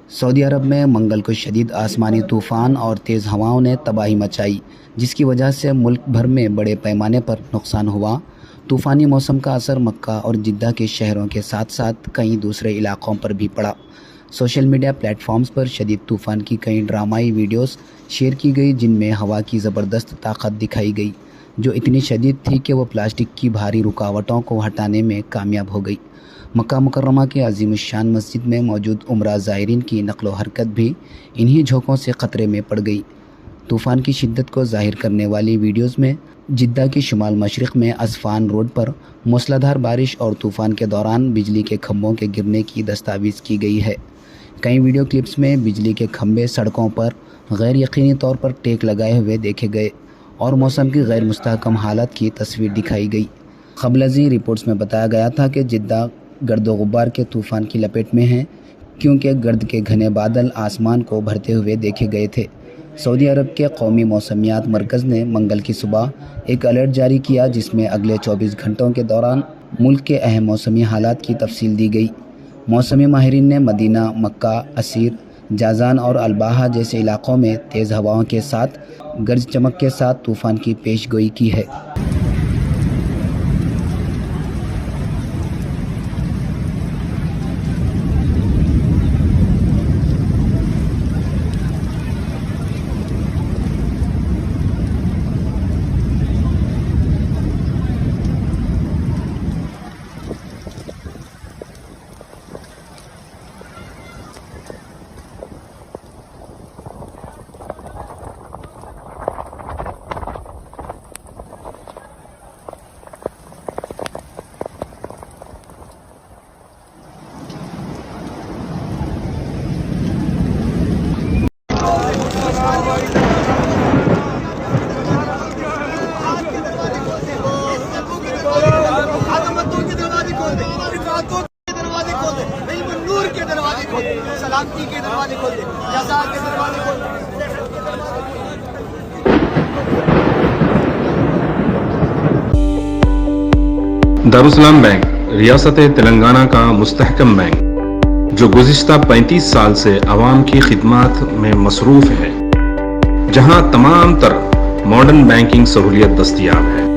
سعودی عرب میں منگل کو شدید آسمانی طوفان اور تیز ہواؤں نے تباہی مچائی، جس کی وجہ سے ملک بھر میں بڑے پیمانے پر نقصان ہوا۔ طوفانی موسم کا اثر مکہ اور جدہ کے شہروں کے ساتھ ساتھ کئی دوسرے علاقوں پر بھی پڑا۔ سوشل میڈیا پلیٹ فارمز پر شدید طوفان کی کئی ڈرامائی ویڈیوز شیئر کی گئی، جن میں ہوا کی زبردست طاقت دکھائی گئی، جو اتنی شدید تھی کہ وہ پلاسٹک کی بھاری رکاوٹوں کو ہٹانے میں کامیاب ہو گئی۔ مکہ مکرمہ کے عظیم الشان مسجد میں موجود عمرہ زائرین کی نقل و حرکت بھی انہی جھونکوں سے خطرے میں پڑ گئی۔ طوفان کی شدت کو ظاہر کرنے والی ویڈیوز میں جدہ کے شمال مشرق میں اسفان روڈ پر موسلادھار بارش اور طوفان کے دوران بجلی کے کھمبوں کے گرنے کی دستاویز کی گئی ہے۔ کئی ویڈیو کلپس میں بجلی کے کھمبے سڑکوں پر غیر یقینی طور پر ٹیک لگائے ہوئے دیکھے گئے اور موسم کی غیر مستحکم حالت کی تصویر دکھائی گئی۔ قبل ازیں رپورٹس میں بتایا گیا تھا کہ جدہ گرد و غبار کے طوفان کی لپیٹ میں ہے، کیونکہ گرد کے گھنے بادل آسمان کو بھرتے ہوئے دیکھے گئے تھے۔ سعودی عرب کے قومی موسمیات مرکز نے منگل کی صبح ایک الرٹ جاری کیا، جس میں اگلے 24 گھنٹوں کے دوران ملک کے اہم موسمی حالات کی تفصیل دی گئی۔ موسمی ماہرین نے مدینہ، مکہ، عسیر، جازان اور الباحہ جیسے علاقوں میں تیز ہواؤں کے ساتھ گرج چمک کے ساتھ طوفان کی پیش گوئی کی ہے۔ سلامتی کے دروازے کھول دے، جزا کے دروازے کھول دے۔ دارالسلام بینک ریاست تلنگانہ کا مستحکم بینک، جو گزشتہ 35 سال سے عوام کی خدمات میں مصروف ہے، جہاں تمام تر ماڈرن بینکنگ سہولیت دستیاب ہے۔